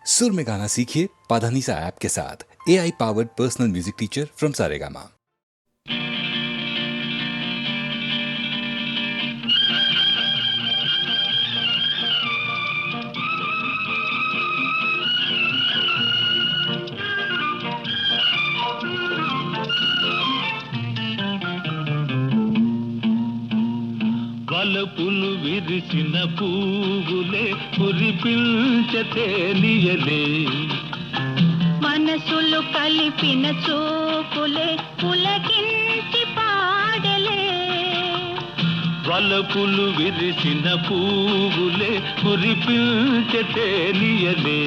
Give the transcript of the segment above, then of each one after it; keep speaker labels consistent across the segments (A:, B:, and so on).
A: सुर में गाना सीखिए पाधानीसा ऐप के साथ। AI powered personal music teacher from Saregama.
B: వలపులు విరిసిన పువ్వులే కురిపించతే నియలే,
C: మనసులు కలిపిన చూపులే పులకించి పాడలే.
B: వలపులు విరిసిన పువ్వులే కురిపించతే నియలే,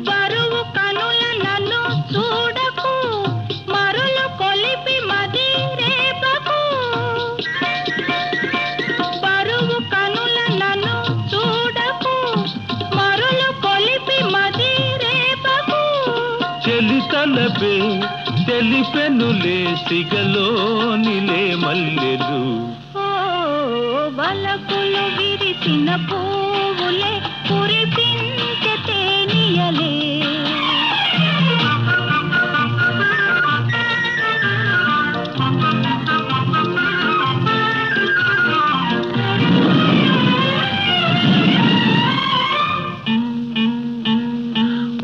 C: బరువు కనుల నన్ను చూడకు, మరులు కొలిపి మది రేపకు. బరువు కనుల నన్ను చూడకు, మరులు కొలిపి మది రేపకు.
B: చెలి తలపే తెలిపెనులే సిగలోనిలే మల్లెలు,
C: ఓ వలపులు విరిసిన పువ్వులే కురిపించతే నియలే.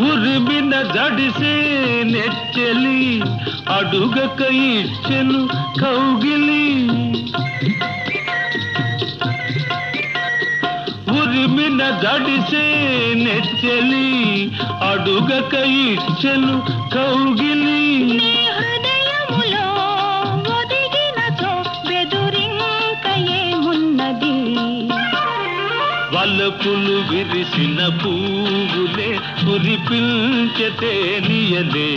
B: ఉరిమిన జడిసే నెచ్చెలి అడుగక ఇచ్చెను కౌగిలి. ఉరిమిన జడిసే నెచ్చెలి అడుగక ఇచ్చెను కౌగిలి.
C: నీ హృదయములో ఒదిగినచో బెదురింక ఏమున్నది.
B: వలపులు విరిసిన పువ్వులే కురిపించతే నియలే,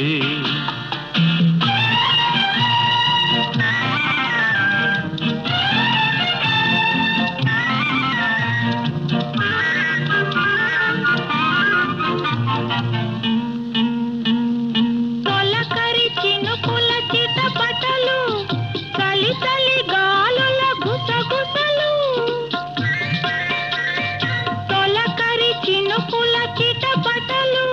C: తొలకరి చినుకుల చిటపటలు, చలి చలి గాలుల గుసగుసలు. తొలకరి చినుకుల చిటపటలు,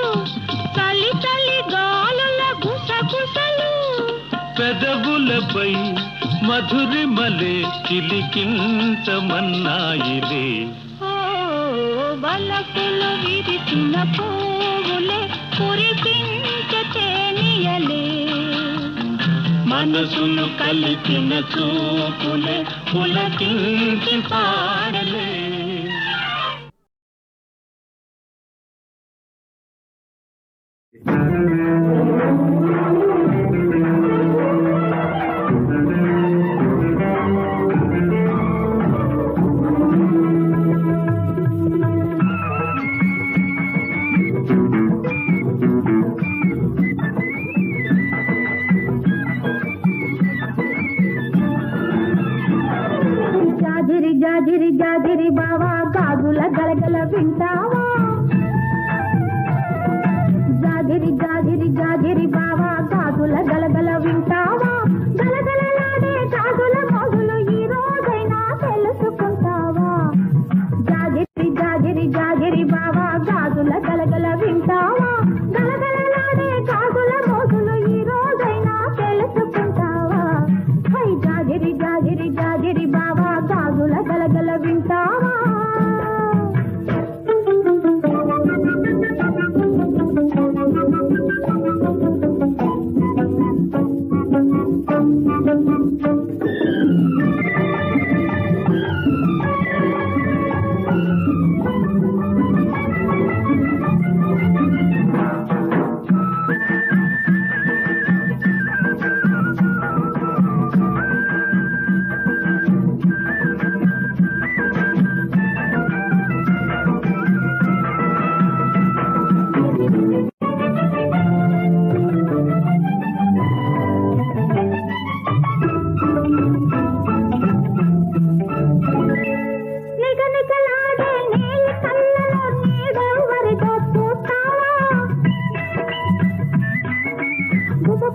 C: చలి చలి గాలుల గుసగుసలు.
B: పెదవులపై మధురిమలే చిలికించమన్నాయిలే,
C: ఓ వలపులు విరిసిన పువ్వులే కురిపించతే నియలే.
B: మనసును కలిపిన చూపులే పులకించి పాడలే.
C: జాజిరి జాజిరి జాజిరి బావా గాజుల గలగల వింటావా. జాజిరి జాజిరి జాజిరి బావా గాజుల గలగల వింటావా. గలగలలాడే గాజుల మోగులు ఈ రోజైనా తెలుసుకుంటావా. జాజిరి జాజిరి జాజిరి బావా గాజుల గలగల వింటావా. గలగలలాడే గాజుల మోగులు ఈ రోజైనా తెలుసుకుంటావా. హై జాజిరి జాజిరి జాజిరి బావా గాజుల గలగల వింటావా.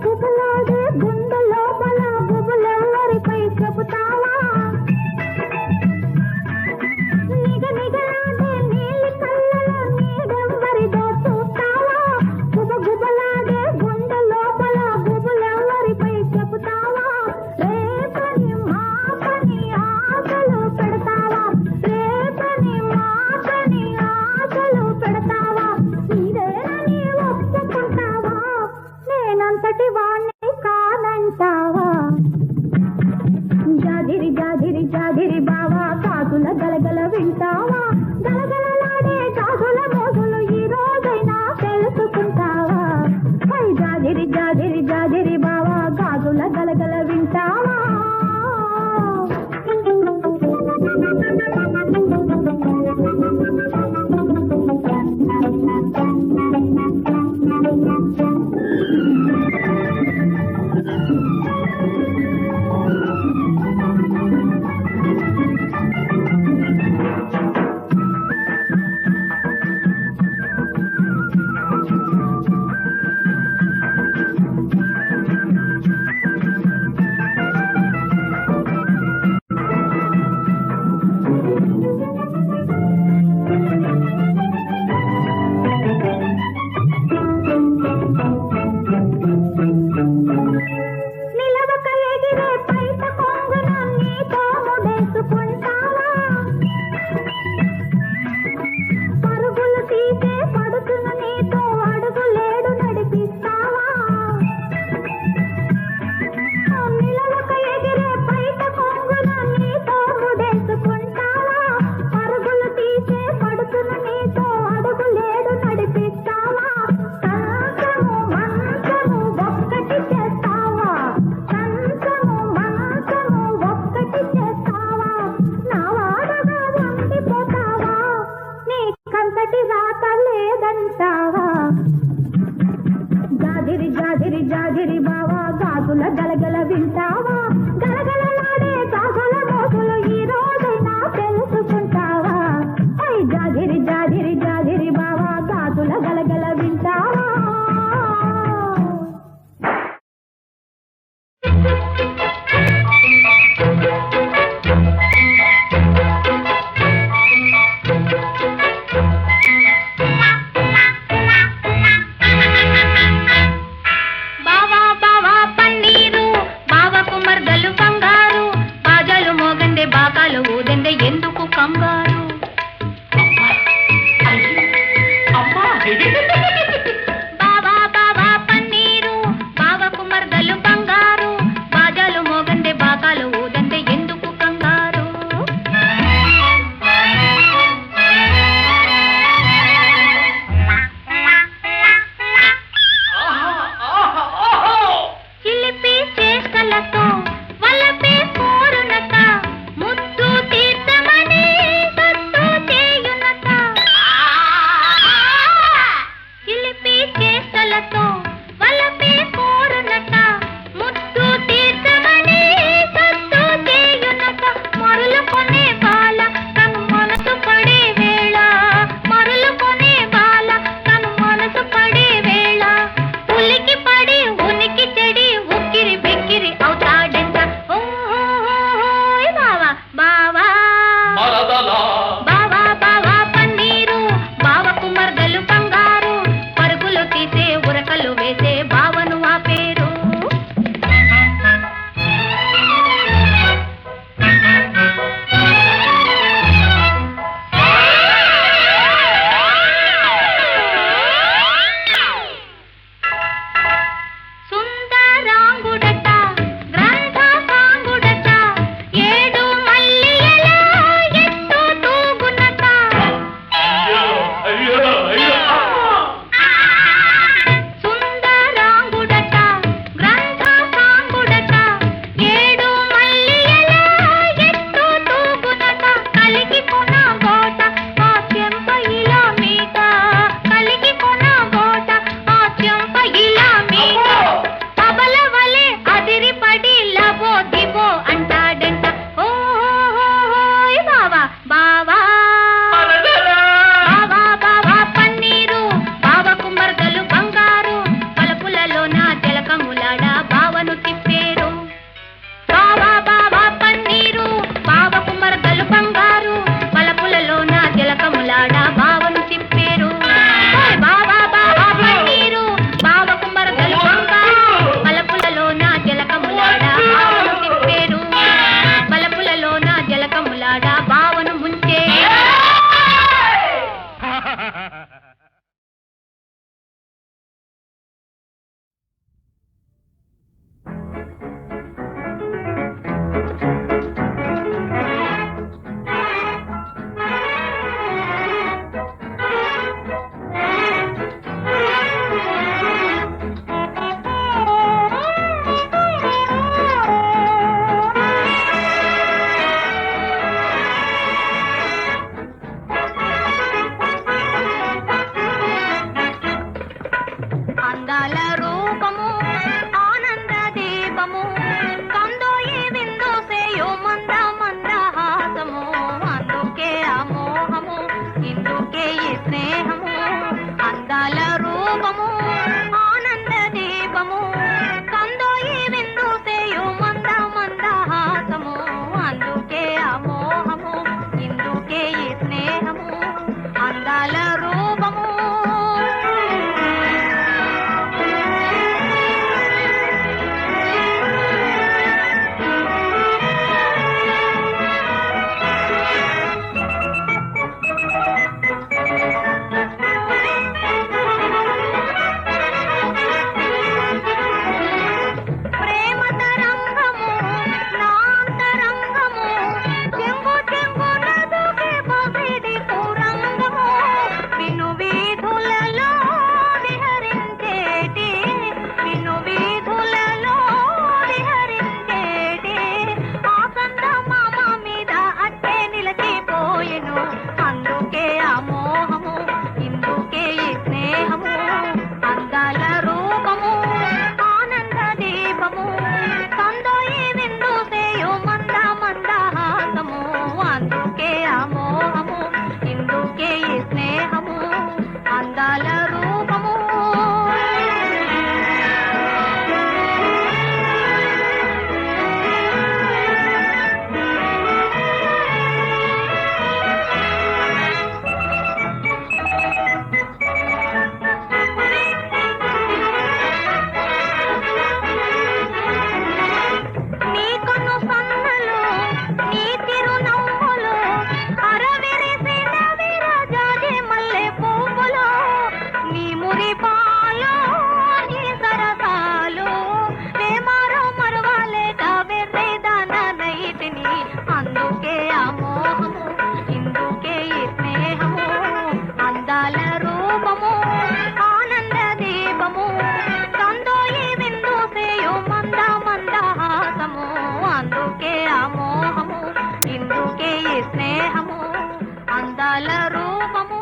C: కుబలాడే గుండె లోపల గుబులెవరిపై చెబుతావా నిగ నిగలాడే నీలి కళ్ళలో నీడెవ్వరిదో చూస్తావా గుబగుబలాడే గుండె లోపల గుబులెవరిపై చెబుతావా రేపని మాపని ఆశలు పెడతావా రేపని మాపని ఆశలు పెడతావా నీదేనని ఒప్పుకుంటావా నేనంతటి వాణ్ణి కానంటావా జాజిరి జాజిరి జాజిరి బావా కాకుల గలగల వింటావా గలగలలాడే కాకుల మోగులు ఈ రోజైనా తెలుసుకుంటావా హై జాజిరి జాజిరి జాజిరి బావా కాకుల గలగల వింటావా నిలవక ఎగిరే పైట కొంగున నీతో ముడేసుకుంటావా పరుగులు తీసే పడుతున్న నీతో అడుగులేడు నడిపిస్తావా నిలవక ఎగిరే పైట కొంగున నీతో ముడేసుకుంటావా పరుగులు తీసే పడుతున్న నీతో అడుగులేడు నడిపిస్తావా కంచము మంచము ఒక్కటి చేస్తావా కంచము మంచము ఒక్కటి చేస్తావా నా వాడగా వండిపోతావా నీకంతటి రాత లేదంటావా జాజిరి జాజిరి జాజిరి బావా గాజుల గలగల వింటావా గలగలలాడే గాజుల మోగులు ఈ రోజైనా తెలుసుకుంటావా హై జాజిరి జాజిరి జాజిరి బావా గాజుల గలగల వింటావా
D: బావా బావా పన్నీరు బావ
C: అందాల రూపము ఆనంద దీపము కందోయి విందు సేయు మంద మందహాసము అందుకే ఆ మోహము ఇందుకే ఈ స్నేహము అందాల రూపము ఆనంద దీపము కందోయి విందు సేయు మంద మందహాసము అందుకే ఆ మోహము ఇందుకే ఈ స్నేహము అందాల రూపము ప్రేమ తరంగము నాంతరంగము చెంగు చెంగున దూకే పసిడి కురంగము విను వీధులలో విహరించేటి విను వీధులలో విహరించేటి ఆ చందమామ మీద అట్టే నిలిచిపోయెను అందుకే ఆ మోహము ఇందుకే ఈ స్నేహము అందాల రూపము ఆనంద దీపము కందోయి విందు సేయు మంద మందహాసము అందుకే ఆ మోహము ఇందుకే ఈ స్నేహము అందాల రూపము నీ కన్ను సన్నలు నీ తిరునవ్వులు అరవిరిసిన విరజాజి మల్లె పువ్వులు నీ మురిపాలు నీ సరసాలు వేమారో మరవాలేక వెర్రిదానైతిని అందుకే ఆ మోహము ఇందుకే ఈ స్నేహము అందాల రూపము ఆనంద దీపము కందోయి విందు సేయు మంద మందహాసము అందుకే ఆ మోహము ఇందుకే ఈ స్నేహము అందాల రూపము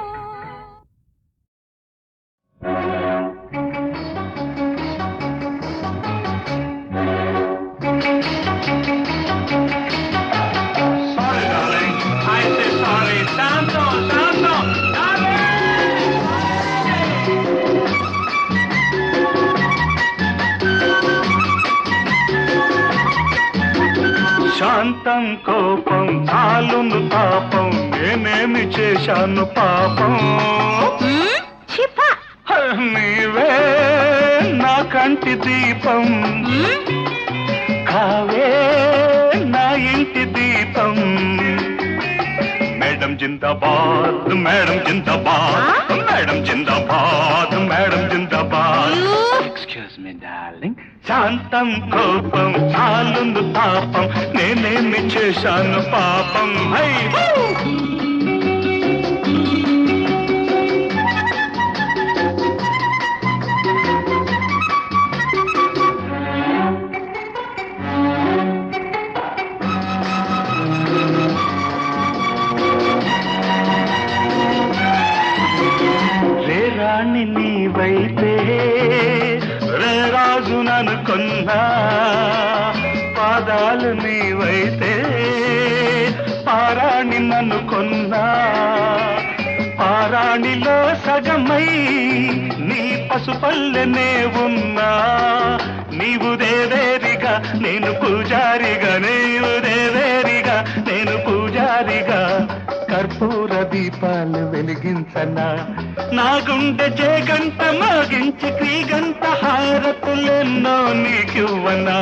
B: Sorry, darling. I say sorry. Santo, Santo, darling! శాంతం కోపం చాలును తాపం నేనేమి చేశాను పాపం నీవే నా కంటి దీపం కావే నా ఇంటి దీపం మేడం జిందాబాద్ మేడం జిందాబాద్ మేడం జిందాబాద్ మేడం జిందాబాద్ ఎక్స్క్యూజ్ మీ డార్లింగ్ శాంతం కోపం చాలుందు తాపం నేనేమి చేశాను పాపం హై రే రాణి నీవైతే రే రాజుననుకున్నా పాదాలు నీవైతే పారాణి నన్నుకున్నా పారాణిలో సగమై నీ పసుపల్లెనే ఉన్నా నీవు దేవేరిగా నేను పూజారిగా నీవు దేవేరిగా నేను పూజారిగా కర్పూర దీపాలు వెలిగించనా నా గుండె జేగంట మోగించి క్రీగంట హారతులెన్నో నీకివ్వనా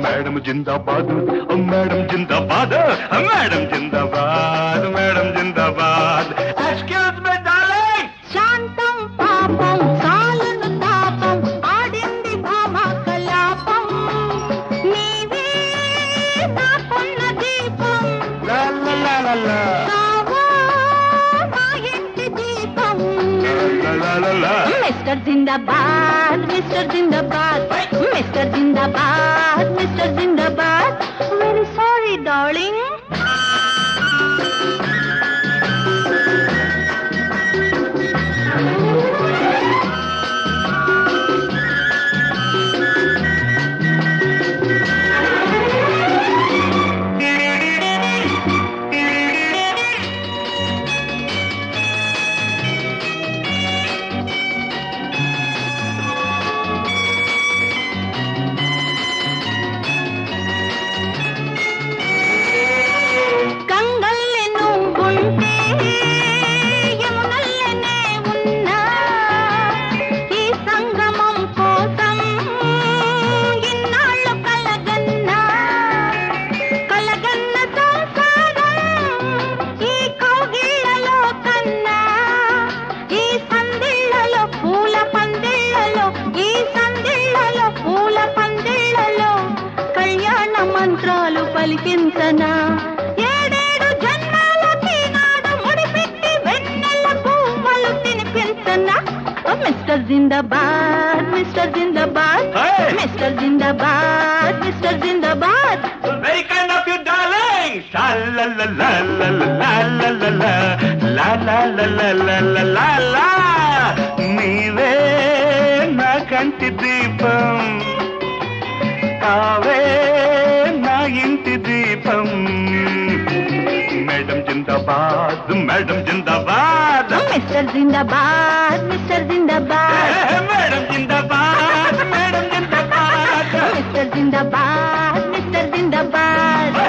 B: మేడం జిందాబాద్ మేడం జిందాబాద్ మేడం జిందాబాద్ మేడం జిందాబాద్ ఎక్స్క్యూజ్ మీ డార్లింగ్
C: శాంతం పాపం చాలును తాపం ఆడింది భామ కలాపం నీవే నా కొన్న దీపం
B: లా లా లా లా లా
C: కావా నా ఇంటి దీపం
B: లా లా లా లా
C: మిస్టర్ జిందాబాద్ మిస్టర్ జిందాబాద్ మిస్టర్ జిందాబాద్ మిస్టర్ జిందాబాద్ వెరీ సారీ డార్లింగ్ జిందాబాద్ మిస్టర్ జిందాబాద్
B: Hey!
C: మిస్టర్ జిందాబాద్ మిస్టర్ జిందాబాద్
B: Very kind of you, darling. Sha la la la la la la la la la la la la la la la la. నీవే నా కంటి దీపం, కావే నా ఇంటి దీపం. మేడం జిందాబాద్, మేడం జిందాబాద్.
C: మిస్టర్ జిందాబాద్ మిస్టర్ జిందాబాద్
B: మేడం జిందాబాద్, మేడం జిందాబాద్.
C: మిస్టర్ జిందాబాద్ mister Zindabad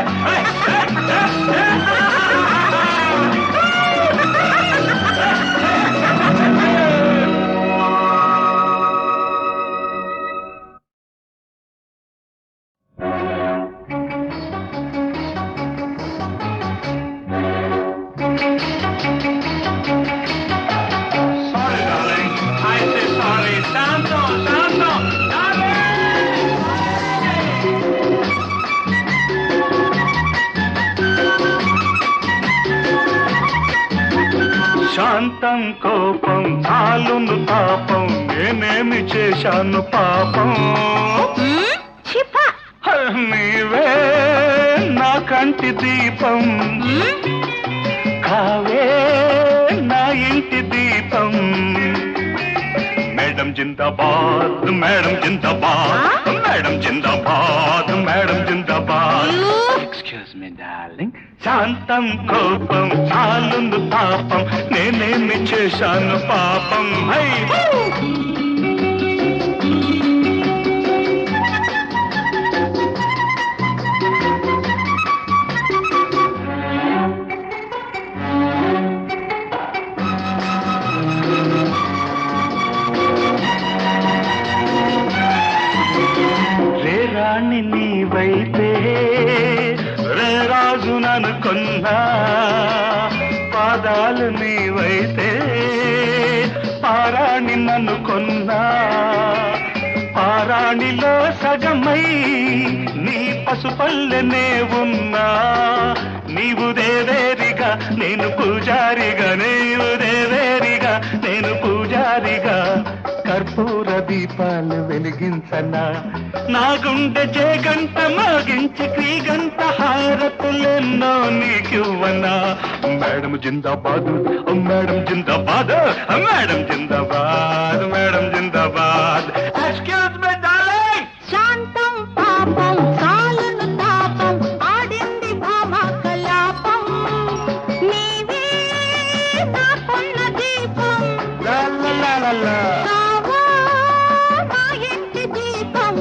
B: Sorry, darling. I say sorry. Santo, Santo, darling. శాంతం కోపం చాలును తాపం, నేనేమి చేశాను పాపం.
C: చిపా
B: నీవే నా కంటి దీపం, కావే నా ఇంటి దీపం. మేడం జిందాబాద్, మేడం జిందాబాద్, మేడం జిందాబాద్, మేడం జిందాబాద్. Excuse me darling. శాంతం కోపం చాలుందు తాపం, నేనేమి చేశాను పాపం. హై రే రాణి నీవైతే రే రాజుననుకున్నా, పాదాలు నీవైతే పారాణి నన్నుకున్నా. పారాణిలో సగమై నీ పసుపల్లెనే ఉన్నా. నీవు దేవేరిగా నేను పూజారిగా, నీవు దేవేరిగా నేను పూజారిగా. కర్పూర దీపాలు వెలిగించనా, నా గుండె జేగంట మోగించి క్రీగంట హారతులెన్నో నీకివ్వనా. మేడం జిందాబాద్, మేడం జిందాబాద్, మేడం జిందాబాద్, మేడం జిందాబాద్. Excuse me darling.
C: శాంతం పాపం చాలును తాపం, ఆడింది భామ కలాపం. నీవే నా కొన్న దీపం,
B: లా లా లా లా లా.
C: కావా నా ఇంటి దీపం.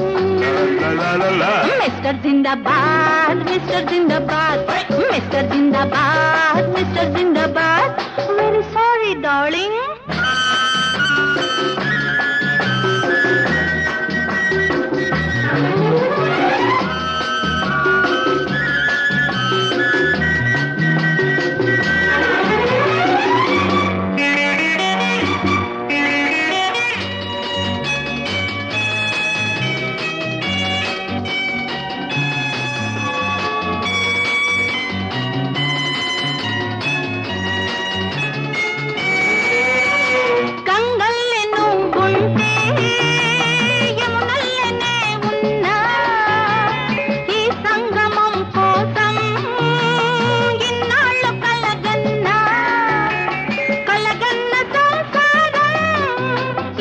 B: లా లా లా లా.
C: మిస్టర్ జిందాబాద్ మిస్టర్ జిందాబాద్ మిస్టర్ జిందాబాద్ మిస్టర్ జిందాబాద్. Very sorry darling. గంగల్లె నువ్వుంటే యమునల్లెనే ఉన్నా. ఈ సంగమం కోసం ఇన్నాళ్ళు కలగన్నా. కలగన్న సంసారం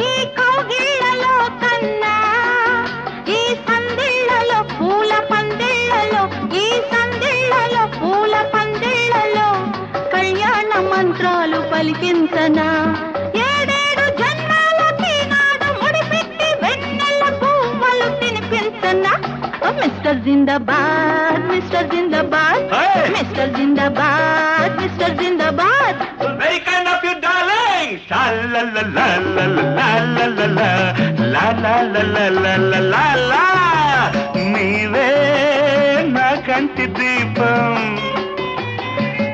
C: ఈ కౌగిళ్ళలో కన్నా. ఈ సందిళ్ళలో పూల పందిళ్ళలో, ఈ సందిళ్ళలో పూల పందిళ్ళలో కళ్యాణ మంత్రాలు పలికించనా. ఏడేడు జన్మాలకి నాడు ముడిపెట్టి వెన్నెల పువ్వులు తినిపించనా. మిస్టర్ జిందాబాద్ మిస్టర్ జిందాబాద్
B: Hey!
C: మిస్టర్ జిందాబాద్ మిస్టర్ జిందాబాద్.
B: Very kind of you, darling. Sha la la la la la la la la la la la la la la la la. నీవే నా కంటి దీపం,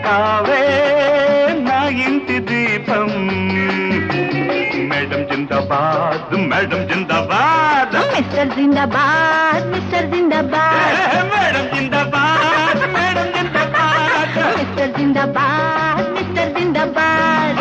B: కావే నా ఇంటి దీపం. మేడం జిందాబాద్, మేడం జిందాబాద్.
C: మిస్టర్ జిందాబాద్ మిస్టర్ జిందాబాద్
B: మేడం జిందాబాద్, మేడం జిందాబాద్.
C: మిస్టర్ జిందాబాద్ మిస్టర్ జిందాబాద్.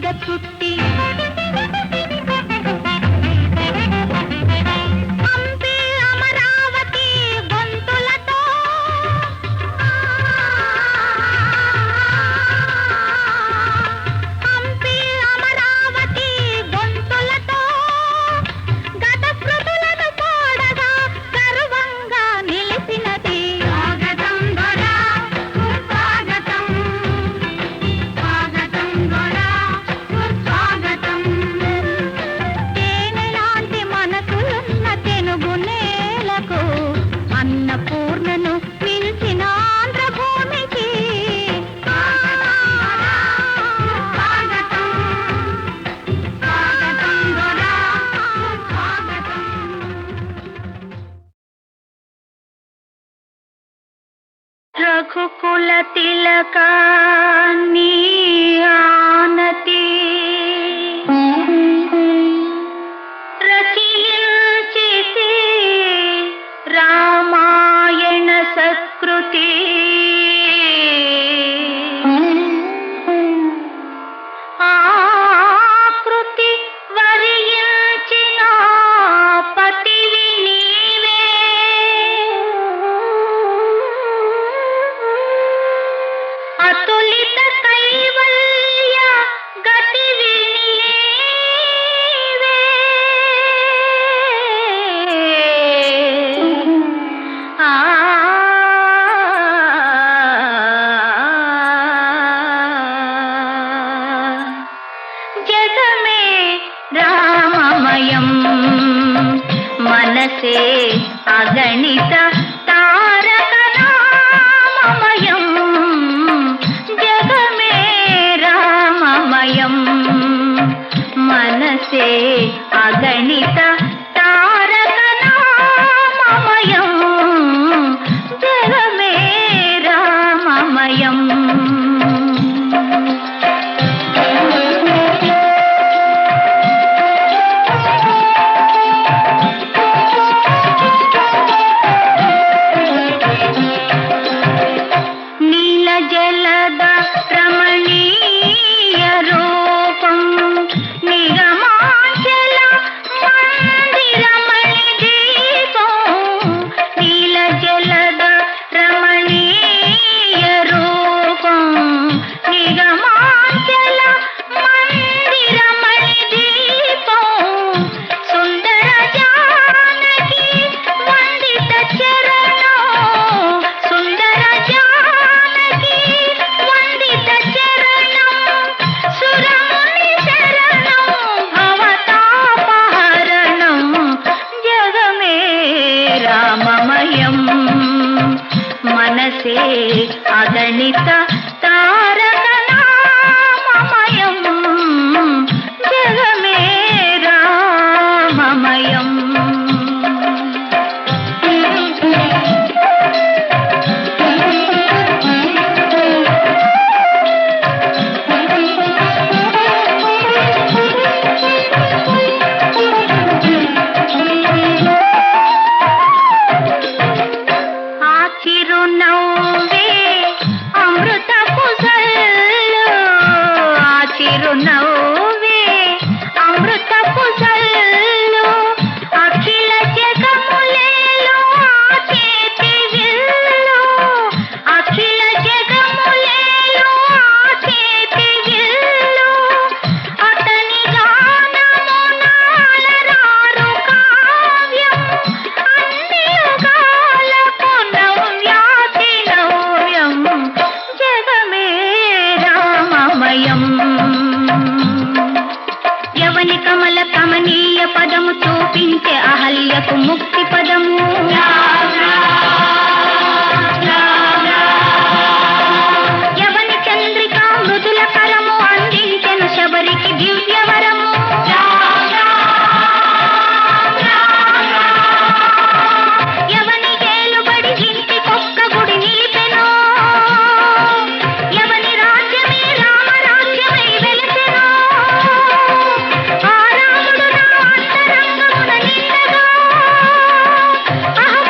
C: తీగ చుట్టి హంపి అమరావతి గొంతులతో హంపి అమరావతి గొంతులతో గత స్మృతులను పాడగా గర్వంగా నిలిచినది. స్వాగతం దొరా సుస్వాగతం, స్వాగతం దొరా సుస్వాగతం. తేనెలాంటి మనసులున్న తెనుగు నేలకు, అన్నపూర్ణను మించిన ఆంధ్రభూమికి స్వాగతం, స్వాగతం దొరా సుస్వాగతం. రఘుకుల తిలకా నీ ఆనతి రచయించితే రామాయణ సత్కృతి. ఆకృతి వరించిన పతివి నీవే, అతులిత కైవల్య గతివి నీవే. ఆ జగమే రామమయం, మనసే అగణిత తారక నామమయం. జగమే రామమయం, మనసే అగణిత తారక నామమయం. జగమే రామమయం. నీల జలద రమణీయ రూపం, నిగమాచల మందిరమణి దీపం. నీల జలద రమణీయ రూపం, నిగమాచల మందిరమణి దీపం. సుందర జానకి వందిత చరణం, సుందర జానకి వందిత చరణం. సురముని శరణం భవతాపహరణం. జగమే రామమయం, మనసే అగణిత తారక నామమయం. జగమే రామమయం. ఆ చిరునవ్వే అమృతపు జల్లు, ఆ చిరునవ్వే అమృతపు జల్లు. అఖిల జగములేలో ఆ చేతి విల్లు, అఖిల జగములేలో ఆ చేతి విల్లు. అతని గానము నాలరారు కావ్యం, అన్ని యుగాలకు నవ్యాతి నవ్యం. జగమే రామమయం. యవని కమల కమనీయ పదము చూపించే అహల్యకు ముక్తి పదము. యవని చంద్రిక మృదుల కరము అందించెను శబరికి దివ్యవరము. యవని ఏలుబడి ఇంటికొక్క గుడి నిలిపెను, యవని రాజ్యమే రామరాజ్యమై వెలసెను. ఆ రాముడు నా అంతరంగమున నిండగా, అహం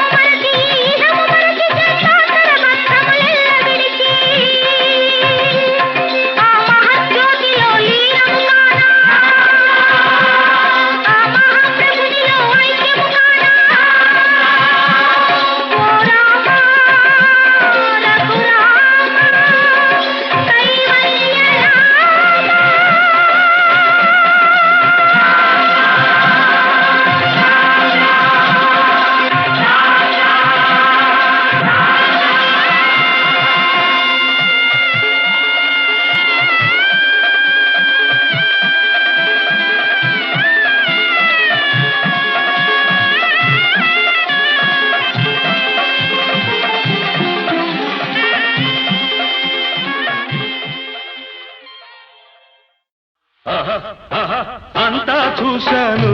B: అంతా చూశాను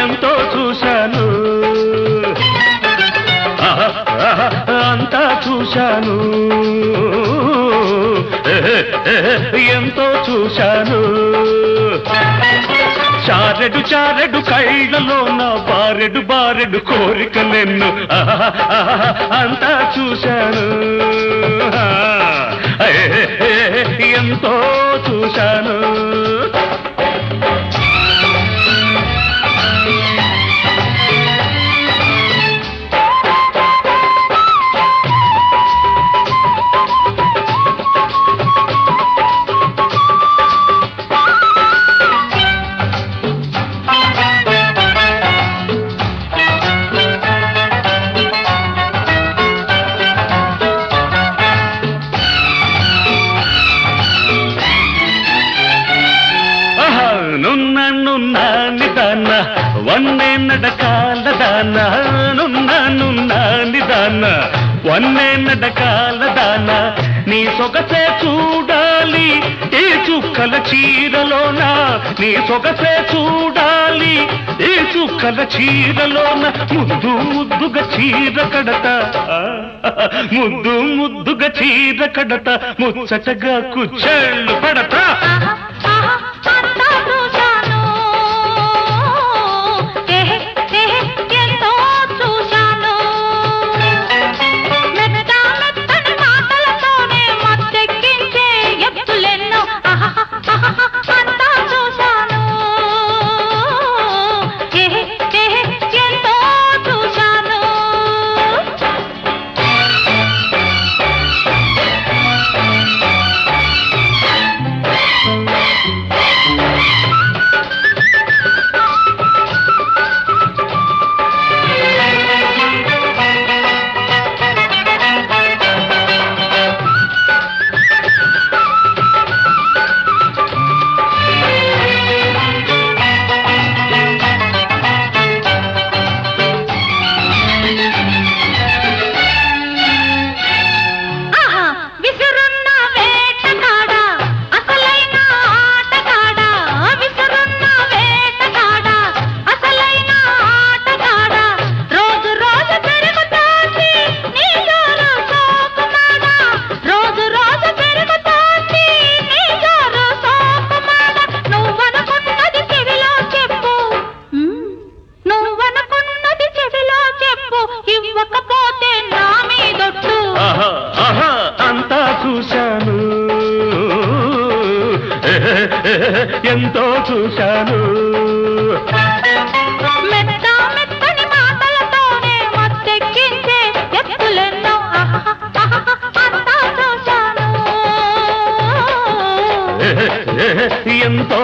B: ఎంతో చూశాను అంతా చూశాను ఎంతో చూశాను చారెడు చారెడు కళ్ళలోన బారెడు బారెడు కోరికలెన్ను అంతా చూశాను ఎంతో చూశాను వన్నే నడకాల దాన నున్న నిదాన వన్నే నడకాల దాన నీ సొగసే చూడాలి ఈ చుక్కల చీరలోన నీ సొగసే చూడాలి ఈ చుక్కల చీరలోన ముద్దు ముద్దుగా చీర కడత ముద్దు ముద్దుగా చీర కడత ముచ్చటగా కుచ్చెళ్ళు పడతా ఎంతో చూశాను మెత్తని మాటలతోనే మత్తెక్కించే ఎత్తులెన్నో అంతా చూశాను ఎంతో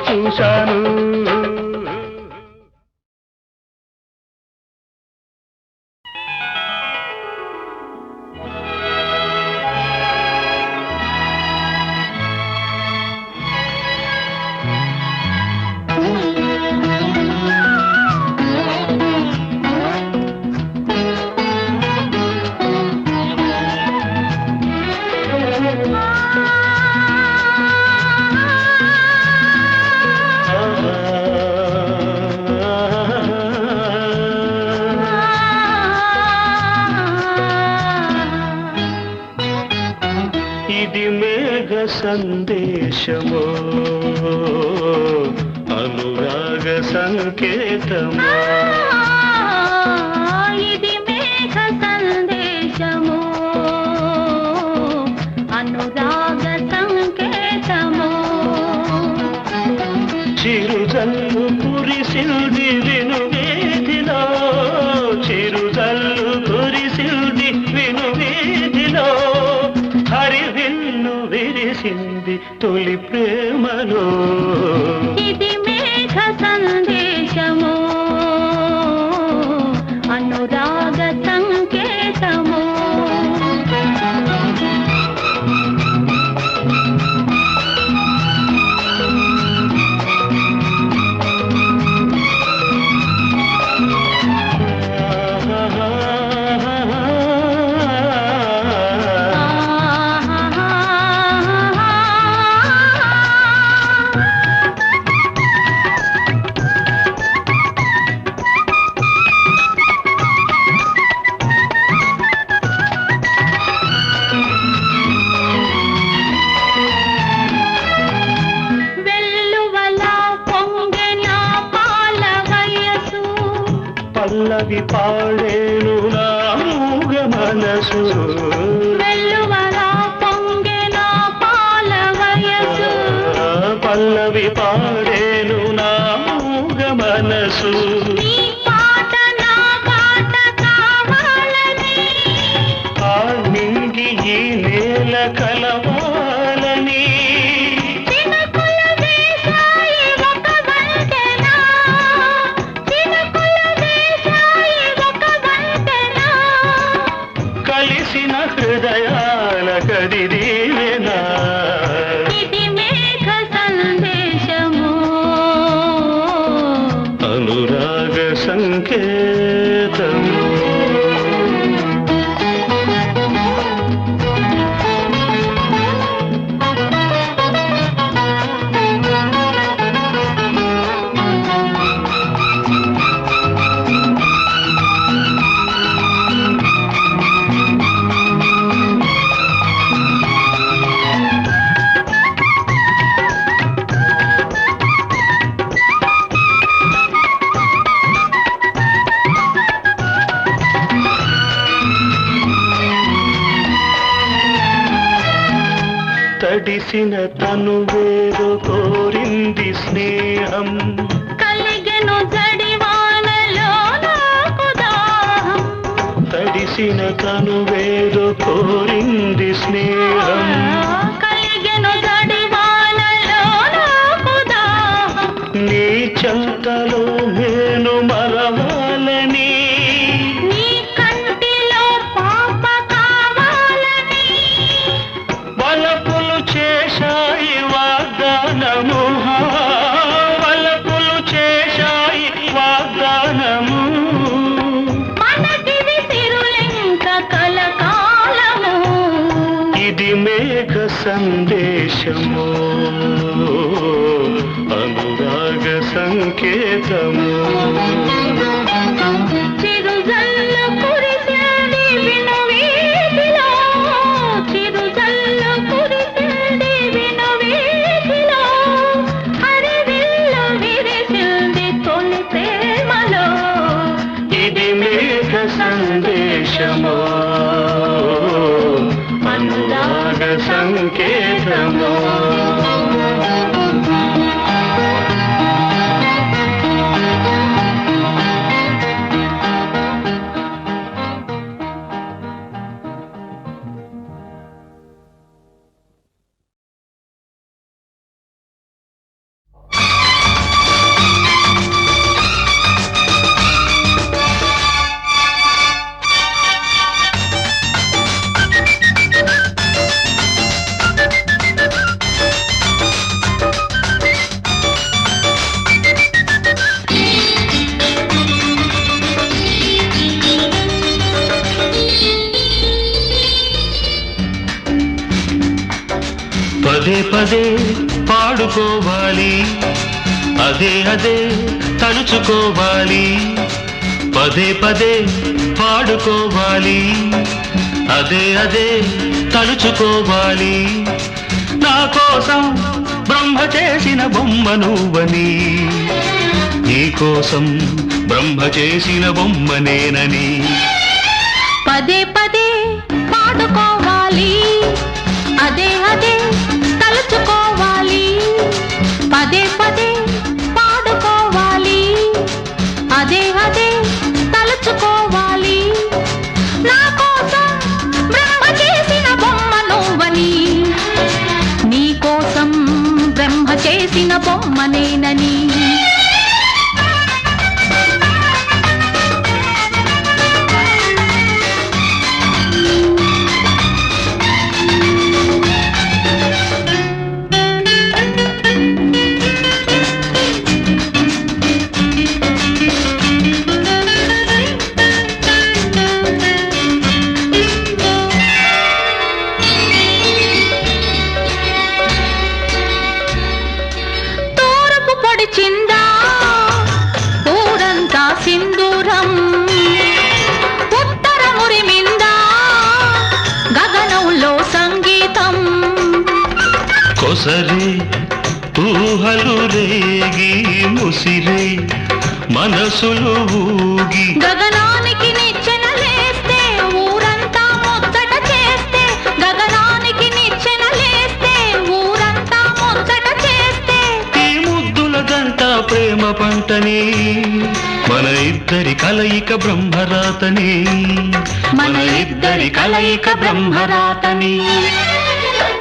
B: చూశాను సందేశమో అనురాగ సంకేతమో
C: ఇది మేఘ సందేశమో అనురాగ సంకేతమో
B: చిరుజల్లు కురిసిల్ది వినువేదిలో చిరుజల్లు కురిసిల్ది వినువేదిలో హరివిల్లు విరిసింది తొలి ప్రేమలో
C: ఇది మేఘ సందేశమో అనురాగ సంకేతమో
B: పల్లవి పాడేను నా మూగ మనసు
C: వెల్లువలా పొంగెన పాల వయసు
B: పల్లవి పాడేను నా మూగ మనసు
C: నీ పాట నా పాట కావాలని
B: ఆ నింగి ఈ నేల కలవాలని
C: చినుకుల వేశాయి ఒక వంతెన చినుకుల వేశాయి ఒక వంతెన
B: కలిసిన హృదయాల కదిరీవేనా
C: ఇది మేఘ సందేశము
B: అనురాగ సంకేతము తడిసిన తను వేరు కోరింది స్నేహం
C: కలిగెను జడివానలో నాకు దాహం
B: తడిసిన తను వేరు కోరింది స్నేహం
C: కలిగెను జడివానలో నాకు దాహం
B: నీ చెంతలో నేను మరవాలని
C: నీ కంటిలో పాప కావాలని
B: వలపులు చేశాయి వాగ్దానము వలపులు చేశాయి వాగ్దానము
C: మనకిది తిరులెంక కలకాలము
B: ఇది మేఘ సందేశము అనురాగ సంకేతము
C: చిరుజల్లు కురిసింది విను వీధిలో చిరుజల్లు కురిసింది విను వీధిలో హరివిల్లు విరిసింది తొలి ప్రేమలో
B: ఇది మేఘ సందేశము అనురాగ సంకేతము పదే పదే పాడుకోవాలి అదే అదే తలుచుకోవాలి పదే పదే పాడుకోవాలి అదే అదే తలుచుకోవాలి నా కోసం బ్రహ్మ చేసిన బొమ్మ నువ్వని నీ కోసం బ్రహ్మ చేసిన బొమ్మ నేనని
C: పదే పదే పాడుకోవాలి అదే అదే తలుచుకోవాలి పదే పదే పాడుకోవాలి అదే అదే తలుచుకోవాలి నా కోసం బ్రహ్మ చేసిన బొమ్మ నువ్వని నీ కోసం బ్రహ్మ చేసిన బొమ్మ నేనని పొడిచిందా ఊరంతా సింధూరం ఉత్తర మురిమిందా గగనంలో సంగీతం
B: కొసరే ఊహలు రేగి ముసిరే మనసులు ఊగి
C: గగనానికి నిచ్చెన లేస్తే ఊరంతా ముచ్చట చేస్తే గగనానికి నిచ్చెన లేస్తే ఊరంతా ముచ్చట చేస్తే
B: ఈ ముద్దుల గంట ప్రేమ పంటని మన ఇద్దరి కలయిక బ్రహ్మరాతని
C: మన ఇద్దరి కలయిక బ్రహ్మరాతని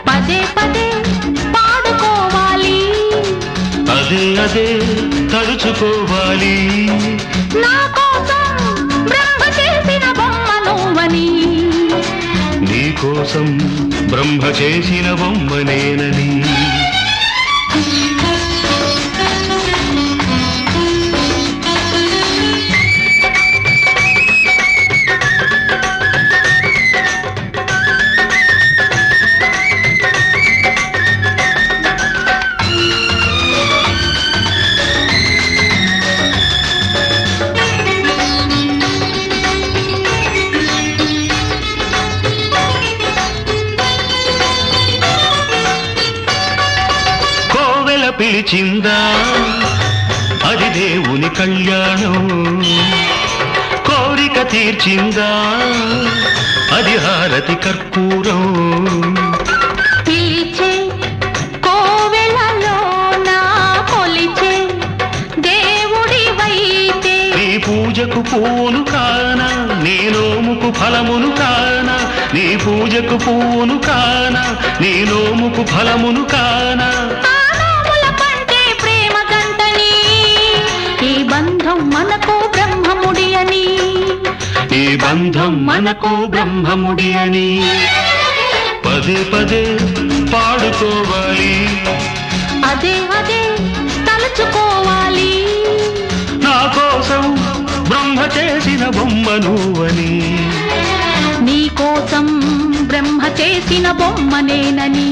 C: పదే పదే పాడుకోవాలి
B: అదే అదే తలుచుకోవాలి
C: నా కోసం బ్రహ్మ చేసిన బొమ్మ నువ్వని
B: నీ కోసం బ్రహ్మ చేసిన బొమ్మనేనని పిలిచిందా అది దేవుని కళ్యాణం కోరిక తీర్చిందా అది హారతి కర్పూరం
C: పిలిచే కోవెలలో నా కొలిచే దేవుడివైతే
B: నీ పూజకు పూను కానా నీ నోముకు ఫలమును కానా నీ పూజకు పూను కానా నీ నోముకు ఫలమును కానా
C: మనకు బ్రహ్మముడి అని
B: ఈ బంధం మనకు బ్రహ్మముడి అని పదే పదే పాడుకోవాలి
C: అదే అదే తలుచుకోవాలి
B: నా కోసం బ్రహ్మ చేసిన బొమ్మ నువ్వని
C: నీ కోసం బ్రహ్మ చేసిన బొమ్మనేనని